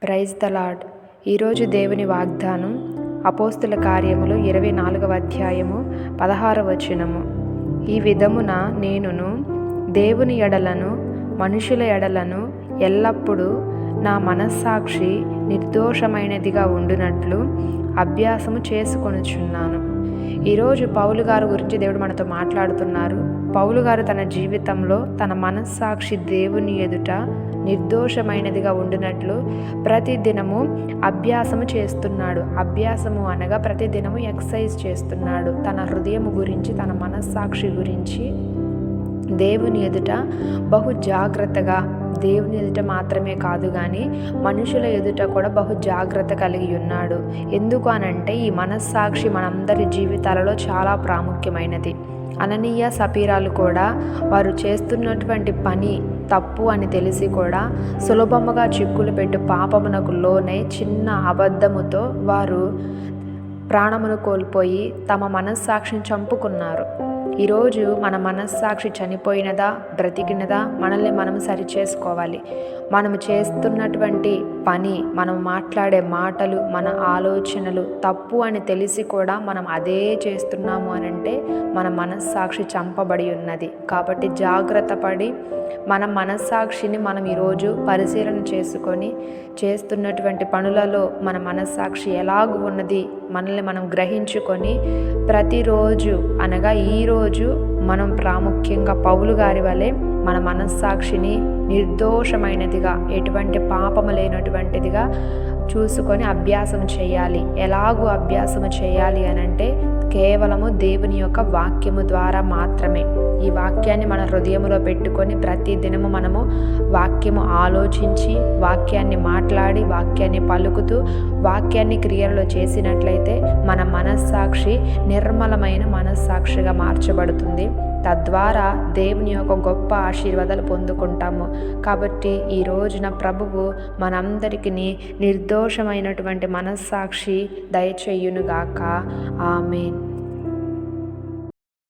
Praise the lord. ఈరోజు దేవుని వాగ్దానం అపోస్తుల కార్యములు 24వ అధ్యాయము 16వ వచనము. ఈ విధమున నేనును దేవుని ఎడలను మనుషుల ఎడలను ఎల్లప్పుడూ నా మనస్సాక్షి నిర్దోషమైనదిగా ఉండునట్లు అభ్యాసము చేసుకొనుచున్నాను. ఈరోజు పౌలు గారు గురించి దేవుడు మనతో మాట్లాడుతున్నారు. పౌలు గారు తన జీవితంలో తన మనస్సాక్షి దేవుని ఎదుట నిర్దోషమైనదిగా ఉండినట్లు ప్రతిదినము అభ్యాసము చేస్తున్నాడు. అభ్యాసము అనగా ప్రతిదినము ఎక్సర్సైజ్ చేస్తున్నాడు. తన హృదయము గురించి, తన మనస్సాక్షి గురించి దేవుని ఎదుట బహు జాగ్రత్తగా, దేవుని ఎదుట మాత్రమే కాదు కానీ మనుషుల ఎదుట కూడా బహు జాగ్రత్త కలిగి ఉన్నాడు. ఎందుకు అనంటే ఈ మనస్సాక్షి మనందరి జీవితాలలో చాలా ప్రాముఖ్యమైనది. అననీయ సపీరాలు కూడా వారు చేస్తున్నటువంటి పని తప్పు అని తెలిసి కూడా సులభముగా చిక్కులు పెట్టు పాపమునకు లోనై చిన్న అబద్ధముతో వారు ప్రాణమును కోల్పోయి తమ మనస్సాక్షిని చంపుకున్నారు. ఈరోజు మన మనస్సాక్షి చనిపోయినదా, బ్రతికినదా, మనల్ని మనం సరిచేసుకోవాలి. మనము చేస్తున్నటువంటి పని, మనం మాట్లాడే మాటలు, మన ఆలోచనలు తప్పు అని తెలిసి కూడా మనం అదే చేస్తున్నాము అనంటే మన మనస్సాక్షి చంపబడి ఉన్నది. కాబట్టి జాగ్రత్త పడి మన మనస్సాక్షిని మనం ఈరోజు పరిశీలన చేసుకొని చేస్తున్నటువంటి పనులలో మన మనస్సాక్షి ఎలాగూ ఉన్నది మనల్ని మనం గ్రహించుకొని ప్రతిరోజు అనగా ఈరోజు మనం ప్రాముఖ్యంగా పౌలు గారి వలె మన మనస్సాక్షిని నిర్దోషమైనదిగా, ఎటువంటి పాపము లేనటువంటిదిగా చూసుకొని అభ్యాసం చేయాలి. ఎలాగూ అభ్యాసము చేయాలి అనంటే కేవలము దేవుని యొక్క వాక్యము ద్వారా మాత్రమే. ఈ వాక్యాన్ని మన హృదయంలో పెట్టుకొని ప్రతి దినము మనము వాక్యము ఆలోచించి, వాక్యాన్ని మాట్లాడి, వాక్యాన్ని పలుకుతూ, వాక్యాన్ని క్రియలో చేసినట్లయితే మన మనస్సాక్షి నిర్మలమైన మనస్సాక్షిగా మార్చబడుతుంది. తద్వారా దేవుని యొక్క గొప్ప ఆశీర్వాదాలు పొందుకుంటాము. కాబట్టి ఈ రోజున ప్రభువు మనందరికీ నిర్దోషమైనటువంటి మనస్సాక్షి దయచేయునుగాక. ఆమేన్.